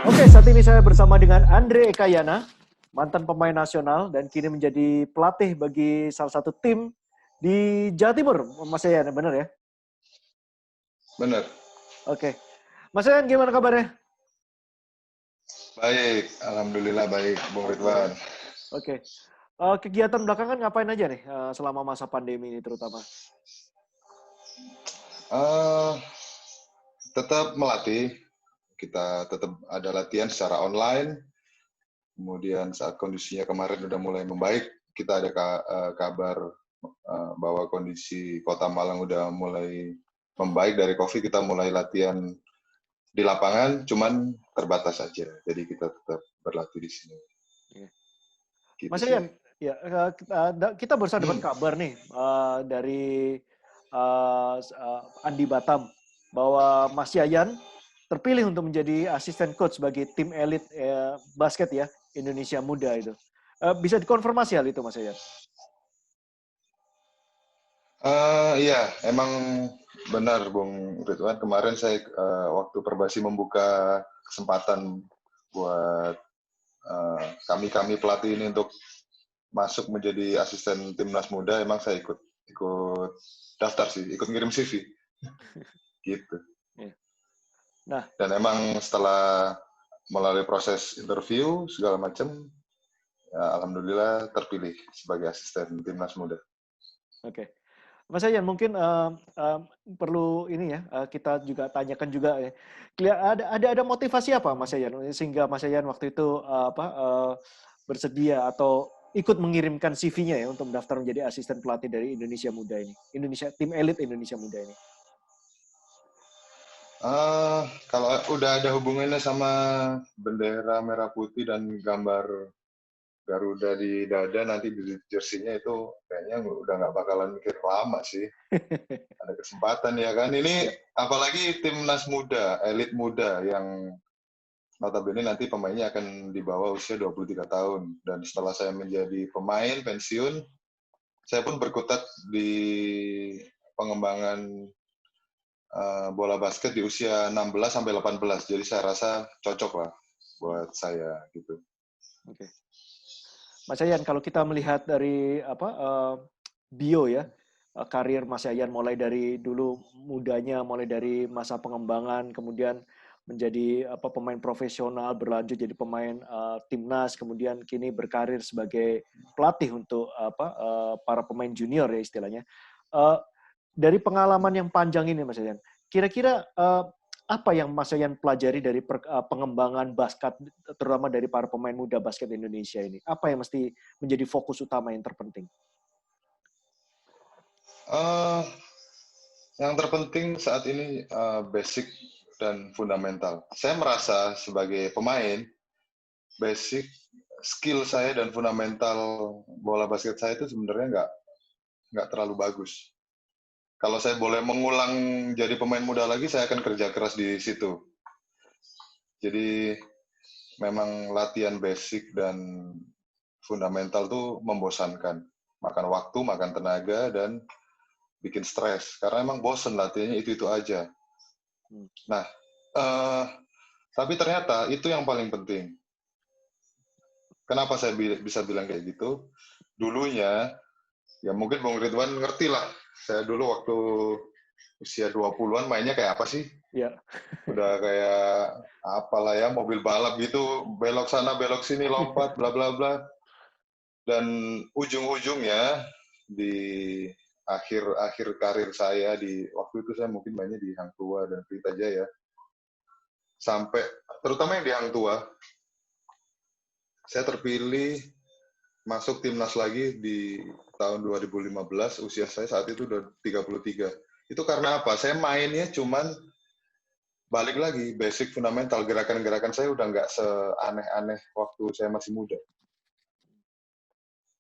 Oke, saat ini saya bersama dengan Andre Ekayana, mantan pemain nasional dan kini menjadi pelatih bagi salah satu tim di Jawa Timur. Mas Yayan, benar ya? Bener. Oke. Mas Yayan, gimana kabarnya? Baik, alhamdulillah baik, Bung Alhamdulillah. Ridwan. Oke. Kegiatan belakangan ngapain aja nih selama masa pandemi ini terutama? Eh, Tetap melatih, kita tetap ada latihan secara online. Kemudian saat kondisinya kemarin udah mulai membaik, kita ada kabar bahwa kondisi Kota Malang udah mulai membaik dari COVID. Kita mulai latihan di lapangan, cuman terbatas saja. Jadi kita tetap berlatih di sini. Iya. Gitu Mas sih. Yayan, ya kita baru saja dapat kabar nih dari Andi Batam bahwa Mas Yayan terpilih untuk menjadi asisten coach bagi tim elit basket ya Indonesia Muda itu. Bisa dikonfirmasi hal itu Mas Yayan? Iya, emang benar Bung Ridwan. Kemarin saya waktu Perbasi membuka kesempatan buat kami pelatih ini untuk masuk menjadi asisten timnas muda, emang saya ikut daftar sih, ikut ngirim CV gitu. Iya. Nah, Dan emang setelah melalui proses interview segala macam, ya, alhamdulillah terpilih sebagai asisten timnas muda. oke. Mas Yayan mungkin perlu ini ya kita juga tanyakan juga ya. Ada motivasi apa Mas Yayan sehingga Mas Yayan waktu itu bersedia atau ikut mengirimkan CV-nya ya untuk mendaftar menjadi asisten pelatih dari Indonesia Muda ini. Tim elit Indonesia Muda ini. Kalau udah ada hubungannya sama bendera merah putih dan gambar Garuda di dada nanti di jersey-nya itu kayaknya udah nggak bakalan mikir lama sih. Ada kesempatan ya kan. Ini Ya, apalagi timnas muda, elit muda yang notabene nanti pemainnya akan di bawah usia 23 tahun. Dan setelah saya menjadi pemain pensiun, saya pun berkutat di pengembangan bola basket di usia 16 sampai 18. Jadi saya rasa cocok lah buat saya gitu. oke. Mas Yayan, kalau kita melihat dari bio ya, karir Mas Yayan mulai dari dulu mudanya, mulai dari masa pengembangan, kemudian menjadi pemain profesional, berlanjut jadi pemain timnas, kemudian kini berkarir sebagai pelatih untuk para pemain junior ya istilahnya. Eh, dari pengalaman yang panjang ini, Mas Yayan, kira-kira apa yang Mas Yayan pelajari dari pengembangan basket, terutama dari para pemain muda basket Indonesia ini? Apa yang mesti menjadi fokus utama yang terpenting? Uh, yang terpenting saat ini basic dan fundamental. Saya merasa sebagai pemain, basic skill saya dan fundamental bola basket saya itu sebenarnya nggak terlalu bagus. Kalau saya boleh mengulang jadi pemain muda lagi, saya akan kerja keras di situ. Jadi memang latihan basic dan fundamental tuh membosankan. Makan waktu, makan tenaga, dan bikin stres. Karena emang bosen latihannya itu-itu aja. Nah, eh, tapi ternyata itu yang paling penting. Kenapa saya bisa bilang kayak gitu? Dulunya, ya mungkin Bung Ridwan ngerti lah. Saya dulu waktu usia 20-an mainnya kayak apa sih? Ya. Udah kayak apalah ya, mobil balap gitu, belok sana, belok sini, lompat, bla bla bla. Dan ujung-ujungnya di akhir karir saya di waktu itu saya mungkin mainnya di Hang Tua dan Pelita Jaya. Sampai terutama yang di Hang Tua, saya terpilih masuk timnas lagi di tahun 2015, usia saya saat itu udah 33. Itu karena apa? Saya mainnya cuman balik lagi, basic fundamental, gerakan-gerakan saya udah nggak seaneh-aneh waktu saya masih muda.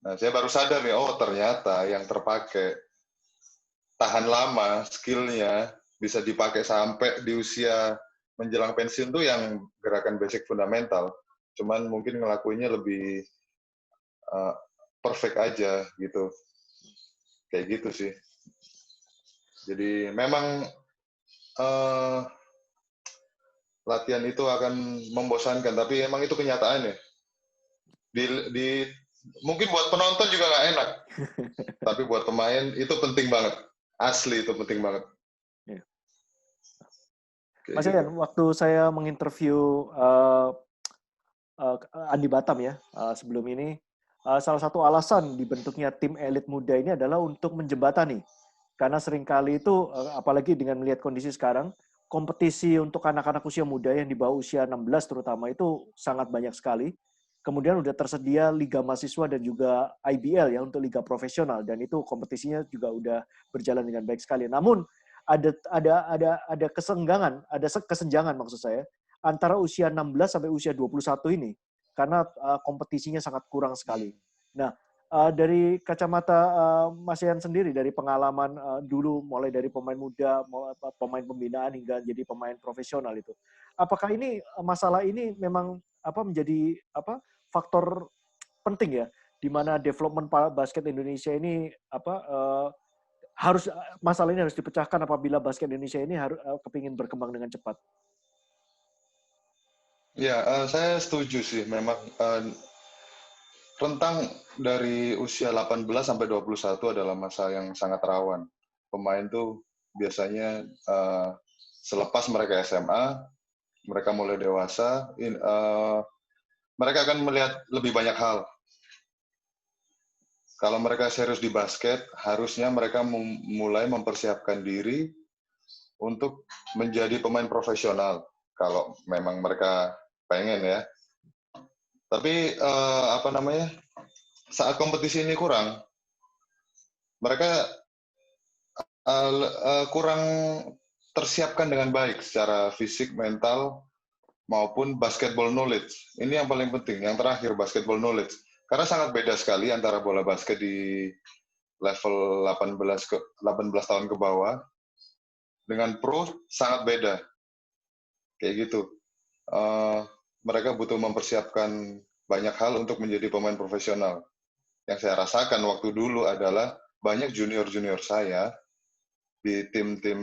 Nah, saya baru sadar nih, oh ternyata yang terpakai tahan lama, skillnya bisa dipakai sampai di usia menjelang pensiun tuh yang gerakan basic fundamental. Cuman mungkin ngelakuinnya lebih perfect aja gitu. Kayak gitu sih. Jadi memang uh, latihan itu akan membosankan, tapi emang itu kenyataannya. Di mungkin buat penonton juga nggak enak, tapi buat pemain itu penting banget. Asli itu penting banget. Iya. Kayak Mas gitu. Yayan, waktu saya menginterview Andi Batam ya sebelum ini, salah satu alasan dibentuknya tim elit muda ini adalah untuk menjembatani. Karena seringkali itu, apalagi dengan melihat kondisi sekarang, kompetisi untuk anak-anak usia muda yang di bawah usia 16 terutama itu sangat banyak sekali. Kemudian udah tersedia liga mahasiswa dan juga IBL ya untuk liga profesional, dan itu kompetisinya juga udah berjalan dengan baik sekali. Namun ada kesenggangan, ada kesenjangan maksud saya antara usia 16 sampai usia 21 ini karena kompetisinya sangat kurang sekali. Nah, dari kacamata Mas Yan sendiri, dari pengalaman dulu mulai dari pemain muda, pemain pembinaan hingga jadi pemain profesional itu, apakah ini masalah ini memang menjadi faktor penting ya, di mana development basket Indonesia ini harus masalah ini harus dipecahkan apabila basket Indonesia ini harus kepingin berkembang dengan cepat. Ya, saya setuju sih. Memang rentang dari usia 18 sampai 21 adalah masa yang sangat rawan. Pemain tuh biasanya selepas mereka SMA, mereka mulai dewasa, mereka akan melihat lebih banyak hal. Kalau mereka serius di basket, harusnya mereka mulai mempersiapkan diri untuk menjadi pemain profesional. Kalau memang mereka pengen ya. Tapi saat kompetisi ini kurang, mereka kurang tersiapkan dengan baik secara fisik, mental, maupun basketball knowledge. Ini yang paling penting. Yang terakhir, basketball knowledge. Karena sangat beda sekali antara bola basket di level 18 tahun ke bawah dengan pro, sangat beda. Kayak gitu. Mereka butuh mempersiapkan banyak hal untuk menjadi pemain profesional. Yang saya rasakan waktu dulu adalah banyak junior-junior saya di tim-tim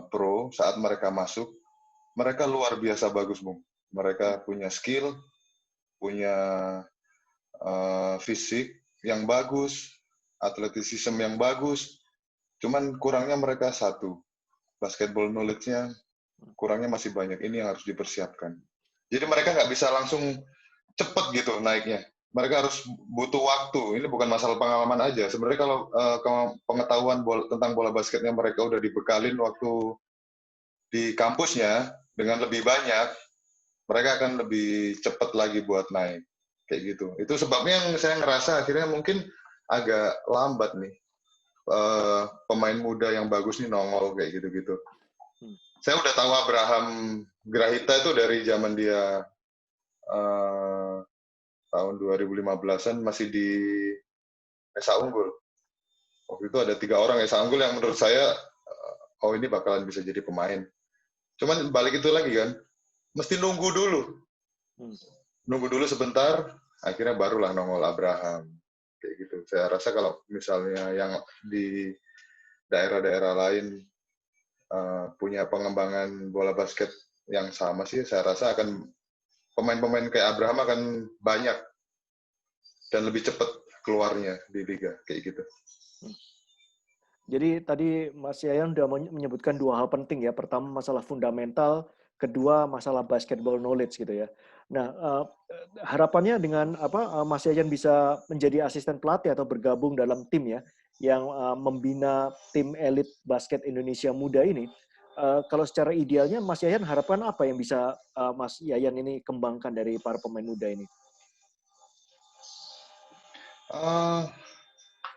pro saat mereka masuk, mereka luar biasa bagus, Bung. Mereka punya skill, punya fisik yang bagus, atletisisme yang bagus. Cuman kurangnya mereka satu, basketball knowledge-nya kurangnya masih banyak. Ini yang harus dipersiapkan. Jadi mereka nggak bisa langsung cepet gitu naiknya. Mereka harus butuh waktu. Ini bukan masalah pengalaman aja. Sebenarnya kalau pengetahuan tentang bola basketnya mereka udah dibekalin waktu di kampusnya dengan lebih banyak, mereka akan lebih cepat lagi buat naik. Kayak gitu. Itu sebabnya yang saya ngerasa akhirnya mungkin agak lambat nih. Pemain muda yang bagus nih nongol kayak gitu-gitu. Saya udah tahu Abraham Grahita itu dari zaman dia tahun 2015-an masih di Esa Unggul. Waktu itu ada 3 orang Esa Unggul yang menurut saya, oh ini bakalan bisa jadi pemain. Cuman balik itu lagi kan, mesti nunggu dulu. Nunggu dulu sebentar, akhirnya barulah nongol Abraham. Kayak gitu. Saya rasa kalau misalnya yang di daerah-daerah lain punya pengembangan bola basket yang sama sih, saya rasa akan pemain-pemain kayak Abraham akan banyak dan lebih cepat keluarnya di liga kayak gitu. Jadi tadi Mas Yayan sudah menyebutkan 2 hal penting ya. Pertama masalah fundamental, kedua masalah basketball knowledge gitu ya. Nah, harapannya dengan Mas Yayan bisa menjadi asisten pelatih atau bergabung dalam tim ya yang membina tim elit basket Indonesia muda ini. Kalau secara idealnya Mas Yayan harapkan apa yang bisa Mas Yayan ini kembangkan dari para pemain muda ini?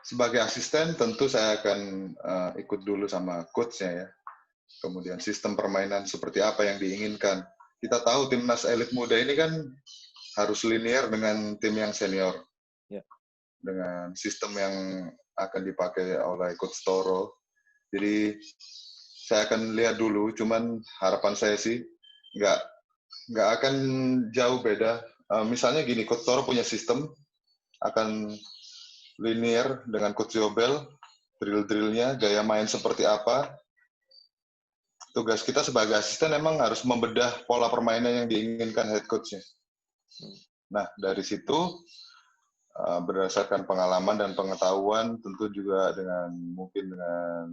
Sebagai asisten tentu saya akan ikut dulu sama coach-nya ya. Kemudian sistem permainan seperti apa yang diinginkan. Kita tahu timnas elit muda ini kan harus linear dengan tim yang senior. Yeah. Dengan sistem yang akan dipakai oleh coach Toro. Jadi saya akan lihat dulu, cuman harapan saya sih nggak akan jauh beda. Misalnya gini, coach Toro punya sistem akan linear dengan coach Yobel, drill-drillnya, gaya main seperti apa. tugas kita sebagai asisten memang harus membedah pola permainan yang diinginkan head coach-nya. Nah, dari situ berdasarkan pengalaman dan pengetahuan, tentu juga mungkin dengan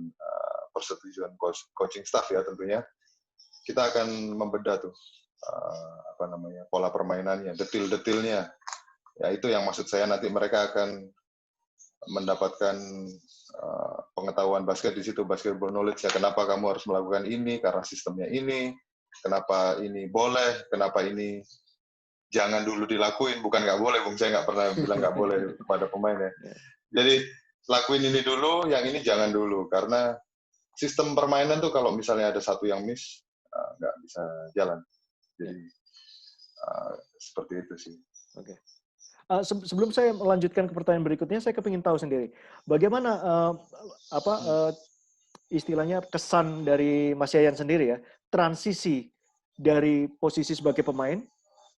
persetujuan coaching staff ya tentunya, kita akan membedah tuh pola permainannya, detil-detilnya. Ya itu yang maksud saya, nanti mereka akan mendapatkan pengetahuan basket di situ, basketball knowledge ya. Kenapa kamu harus melakukan ini? Karena sistemnya ini. Kenapa ini boleh? Kenapa ini jangan dulu dilakuin? Bukan nggak boleh, Bung. Saya nggak pernah bilang nggak boleh kepada pemain ya. Jadi lakuin ini dulu, yang ini jangan dulu. Karena sistem permainan tuh kalau misalnya ada satu yang miss, nggak bisa jalan. Jadi seperti itu sih. Oke. Sebelum saya melanjutkan ke pertanyaan berikutnya, saya kepingin tahu sendiri bagaimana istilahnya kesan dari Mas Yayan sendiri ya, transisi dari posisi sebagai pemain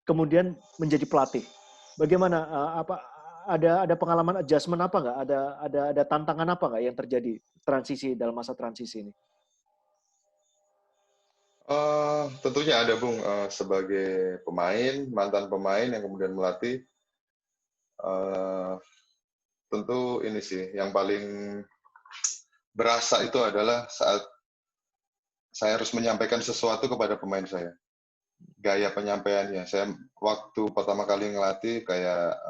kemudian menjadi pelatih. Bagaimana ada pengalaman adjustment apa nggak? Ada tantangan apa nggak yang terjadi transisi dalam masa transisi ini? Tentunya ada, Bung. Sebagai pemain, mantan pemain yang kemudian melatih, tentu ini sih yang paling berasa itu adalah saat saya harus menyampaikan sesuatu kepada pemain saya. Gaya penyampaiannya. Saya waktu pertama kali ngelatih kayak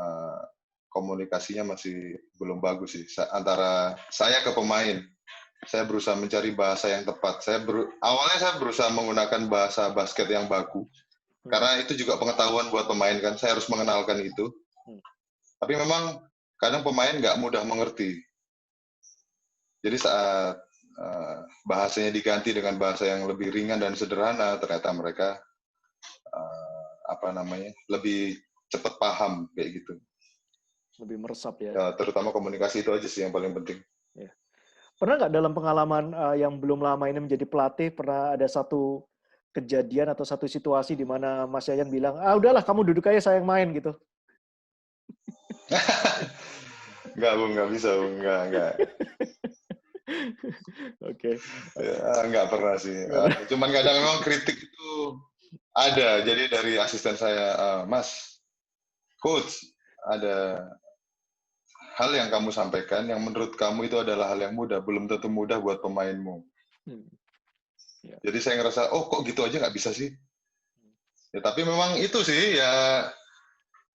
komunikasinya masih belum bagus sih antara saya ke pemain. Saya berusaha mencari bahasa yang tepat. Awalnya saya berusaha menggunakan bahasa basket yang baku. Karena itu juga pengetahuan buat pemain kan. Saya harus mengenalkan itu. Tapi memang kadang pemain nggak mudah mengerti. Jadi saat bahasanya diganti dengan bahasa yang lebih ringan dan sederhana, ternyata mereka lebih cepat paham kayak gitu. Lebih meresap ya. Terutama komunikasi itu aja sih yang paling penting. Ya. Pernah nggak dalam pengalaman yang belum lama ini menjadi pelatih, pernah ada satu kejadian atau satu situasi di mana Mas Yayan bilang, udahlah kamu duduk aja saya yang main gitu? Nggak, Bung, nggak bisa, Bung. Nggak. Oke. Nggak pernah sih. Cuman kadang memang kritik itu ada. Jadi dari asisten saya, Mas, Coach, ada hal yang kamu sampaikan yang menurut kamu itu adalah hal yang mudah, belum tentu mudah buat pemainmu. Ya. Jadi saya ngerasa, kok gitu aja nggak bisa sih? Ya, tapi memang itu sih ya.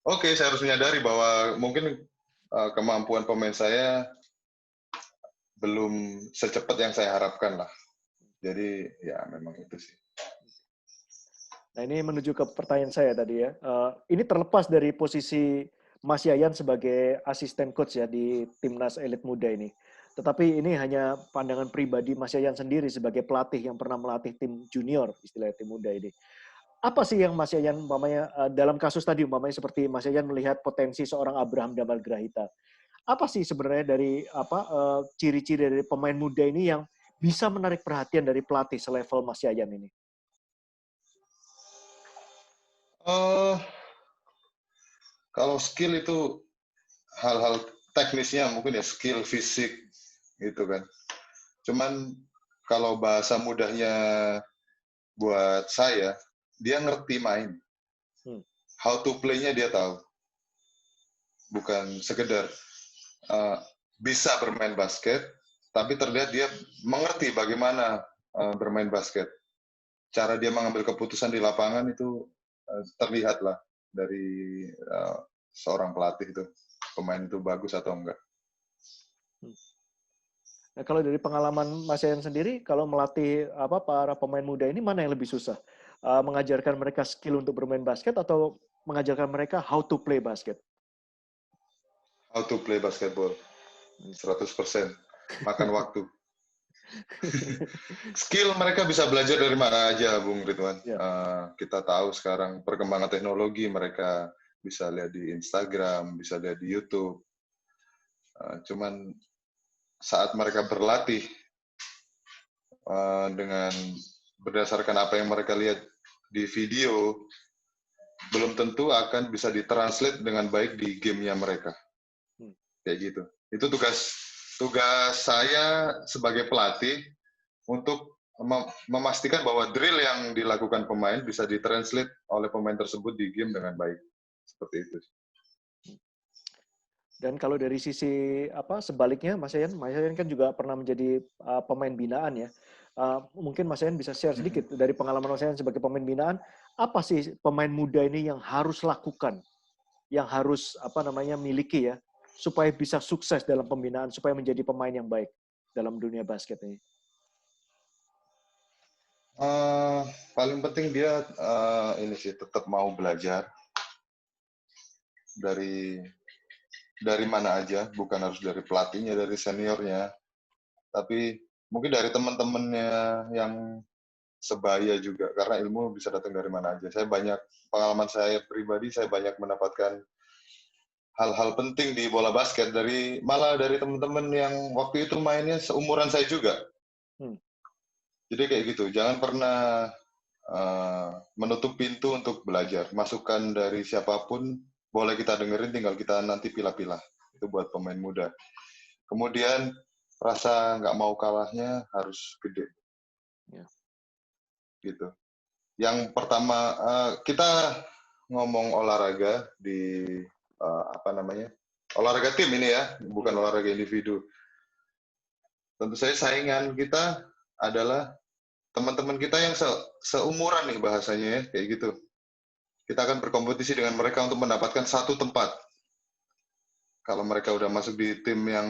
Oke, saya harus menyadari bahwa mungkin kemampuan pemain saya belum secepat yang saya harapkan lah. Jadi ya memang itu sih. Nah ini menuju ke pertanyaan saya tadi ya. Ini terlepas dari posisi Mas Yayan sebagai asisten coach ya di timnas elit muda ini. Tetapi ini hanya pandangan pribadi Mas Yayan sendiri sebagai pelatih yang pernah melatih tim junior, istilah tim muda ini. Apa sih yang Mas Yayan umpamanya dalam kasus tadi umpamanya seperti Mas Yayan melihat potensi seorang Abraham Damal Grahita. Apa sih sebenarnya dari ciri-ciri dari pemain muda ini yang bisa menarik perhatian dari pelatih selevel Mas Yayan ini? Kalau skill itu hal-hal teknisnya mungkin ya, skill fisik gitu kan. Cuman kalau bahasa mudahnya buat saya, dia ngerti main. How to play-nya dia tahu. Bukan sekedar bisa bermain basket, tapi terlihat dia mengerti bagaimana bermain basket. Cara dia mengambil keputusan di lapangan itu terlihat lah dari seorang pelatih itu, pemain itu bagus atau enggak. Nah, kalau dari pengalaman Mas Yayan sendiri, kalau melatih para pemain muda ini mana yang lebih susah? Mengajarkan mereka skill untuk bermain basket atau mengajarkan mereka how to play basket? How to play basketball. 100%. Makan waktu. Skill mereka bisa belajar dari mana aja, Bung Ridwan. Kita tahu sekarang perkembangan teknologi, mereka bisa lihat di Instagram, bisa lihat di YouTube. Cuman saat mereka berlatih dengan berdasarkan apa yang mereka lihat di video, belum tentu akan bisa ditranslate dengan baik di gamenya mereka. Kayak gitu. Itu tugas saya sebagai pelatih untuk memastikan bahwa drill yang dilakukan pemain bisa ditranslate oleh pemain tersebut di game dengan baik. Seperti itu. Dan kalau dari sisi sebaliknya, Mas Yayan kan juga pernah menjadi pemain binaan ya. Mungkin Mas Yayan bisa share sedikit dari pengalaman Mas Yayan sebagai pemain binaan, apa sih pemain muda ini yang harus lakukan, yang harus miliki ya, supaya bisa sukses dalam pembinaan, supaya menjadi pemain yang baik dalam dunia basket ini? Paling penting dia ini sih tetap mau belajar dari mana aja, bukan harus dari pelatihnya, dari seniornya, tapi mungkin dari teman-temannya yang sebaya juga, karena ilmu bisa datang dari mana aja. Pengalaman saya pribadi, saya banyak mendapatkan hal-hal penting di bola basket malah dari teman-teman yang waktu itu mainnya seumuran saya juga. Jadi kayak gitu, jangan pernah menutup pintu untuk belajar. Masukan dari siapapun boleh kita dengerin, tinggal kita nanti pilah-pilah. Itu buat pemain muda. Kemudian rasa nggak mau kalahnya harus gede. Ya. Gitu. Yang pertama, kita ngomong olahraga di olahraga tim ini ya, bukan olahraga individu. Tentu saja saingan kita adalah teman-teman kita yang seumuran nih bahasanya ya, kayak gitu. Kita akan berkompetisi dengan mereka untuk mendapatkan satu tempat. Kalau mereka udah masuk di tim yang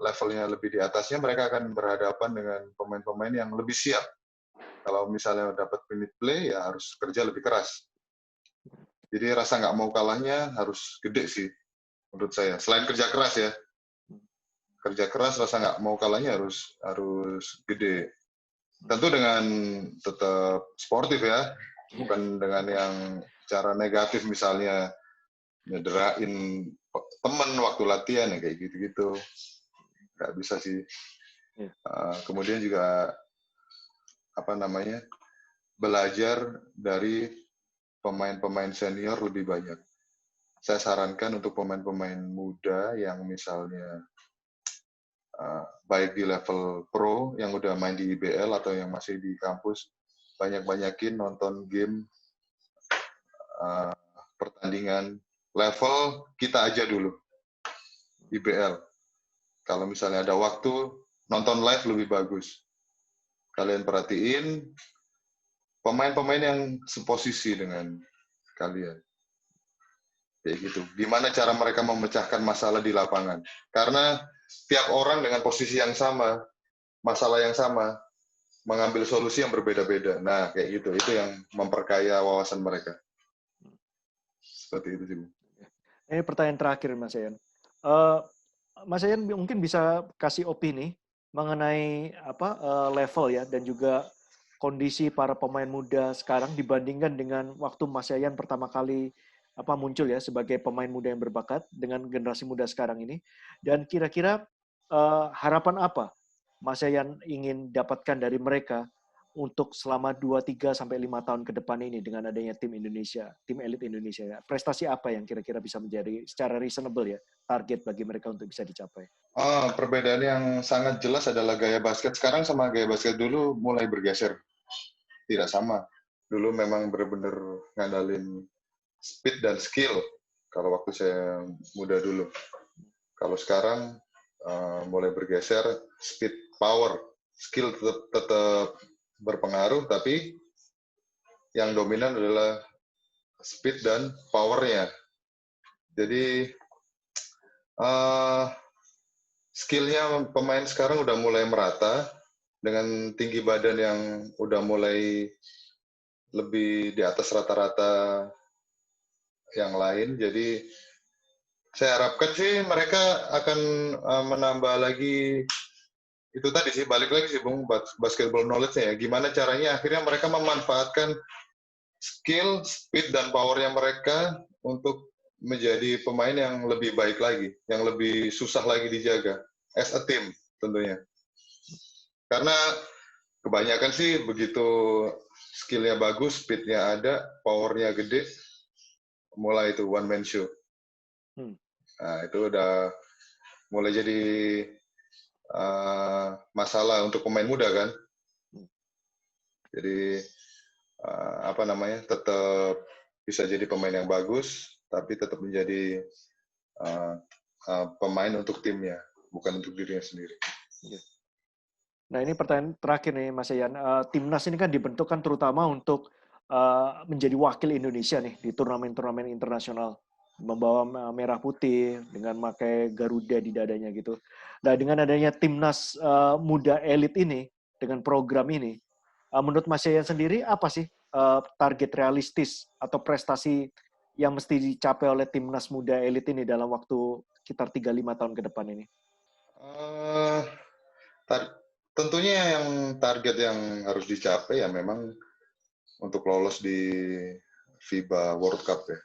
levelnya lebih di atasnya, mereka akan berhadapan dengan pemain-pemain yang lebih siap. Kalau misalnya dapat minute play, ya harus kerja lebih keras. Jadi rasa nggak mau kalahnya harus gede sih, menurut saya. Selain kerja keras ya, kerja keras, rasa nggak mau kalahnya harus gede. Tentu dengan tetap sportif ya, bukan dengan yang cara negatif misalnya nyederain temen waktu latihan ya kayak gitu-gitu. Nggak bisa sih. Kemudian juga belajar dari pemain-pemain senior lebih banyak. Saya sarankan untuk pemain-pemain muda yang misalnya baik di level pro yang udah main di IBL atau yang masih di kampus, banyak-banyakin nonton game pertandingan level kita aja dulu, IBL. Kalau misalnya ada waktu, nonton live lebih bagus. Kalian perhatiin pemain-pemain yang seposisi dengan kalian. Kayak gitu. Gimana cara mereka memecahkan masalah di lapangan. Karena tiap orang dengan posisi yang sama, masalah yang sama, mengambil solusi yang berbeda-beda. Nah, kayak gitu. Itu yang memperkaya wawasan mereka. Seperti itu sih, Bu. Ini pertanyaan terakhir, Mas Yayan. Mas Yayan mungkin bisa kasih opini mengenai level ya dan juga kondisi para pemain muda sekarang dibandingkan dengan waktu Mas Yayan pertama kali muncul ya sebagai pemain muda yang berbakat dengan generasi muda sekarang ini. Dan kira-kira harapan apa Mas Yayan ingin dapatkan dari mereka untuk selama 2, 3, sampai 5 tahun ke depan ini dengan adanya tim Indonesia, tim elit Indonesia ya. Prestasi apa yang kira-kira bisa menjadi secara reasonable ya target bagi mereka untuk bisa dicapai? Perbedaan yang sangat jelas adalah gaya basket sekarang sama gaya basket dulu mulai bergeser. Tidak sama. Dulu memang benar-benar ngandalin speed dan skill kalau waktu saya muda dulu. Kalau sekarang mulai bergeser speed, power, skill tetap berpengaruh, tapi yang dominan adalah speed dan powernya. Jadi skillnya pemain sekarang udah mulai merata dengan tinggi badan yang udah mulai lebih di atas rata-rata yang lain. Jadi saya harapkan sih mereka akan menambah lagi itu tadi sih, balik lagi sih Bung, basketball knowledge-nya ya. Gimana caranya akhirnya mereka memanfaatkan skill, speed, dan power-nya mereka untuk menjadi pemain yang lebih baik lagi, yang lebih susah lagi dijaga. As a team tentunya. Karena kebanyakan sih begitu skill-nya bagus, speed-nya ada, power-nya gede, mulai itu one man show. Nah, itu udah mulai jadi masalah untuk pemain muda kan. Jadi tetap bisa jadi pemain yang bagus, tapi tetap menjadi pemain untuk timnya, bukan untuk dirinya sendiri. Nah, ini pertanyaan terakhir nih, Mas Yayan. Timnas ini kan dibentuk kan terutama untuk menjadi wakil Indonesia nih di turnamen-turnamen internasional, membawa merah putih dengan memakai Garuda di dadanya gitu. Nah, dengan adanya timnas muda elit ini dengan program ini, menurut Mas Yayan sendiri apa sih target realistis atau prestasi yang mesti dicapai oleh timnas muda elit ini dalam waktu sekitar 3-5 tahun ke depan ini? Tentunya yang target yang harus dicapai ya memang untuk lolos di FIBA World Cup ya.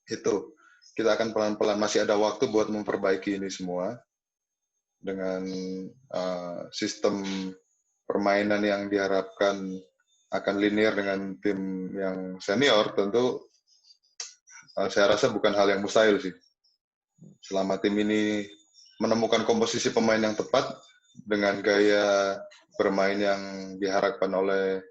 Itu kita akan pelan-pelan, masih ada waktu buat memperbaiki ini semua dengan sistem permainan yang diharapkan akan linear dengan tim yang senior. Tentu saya rasa bukan hal yang mustahil sih. Selama tim ini menemukan komposisi pemain yang tepat dengan gaya bermain yang diharapkan oleh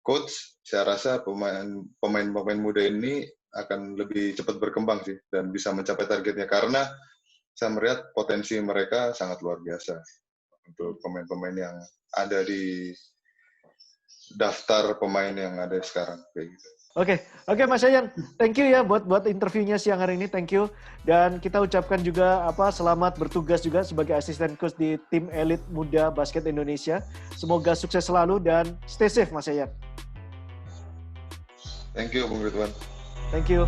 coach, saya rasa pemain-pemain muda ini akan lebih cepat berkembang sih dan bisa mencapai targetnya, karena saya melihat potensi mereka sangat luar biasa untuk pemain-pemain yang ada di daftar pemain yang ada sekarang kayak gitu. Oke, Mas Yayan, thank you ya buat interviewnya siang hari ini, thank you. Dan kita ucapkan juga selamat bertugas juga sebagai asisten coach di tim elit muda basket Indonesia. Semoga sukses selalu dan stay safe, Mas Yayan. Thank you, Bung Ridwan. Thank you.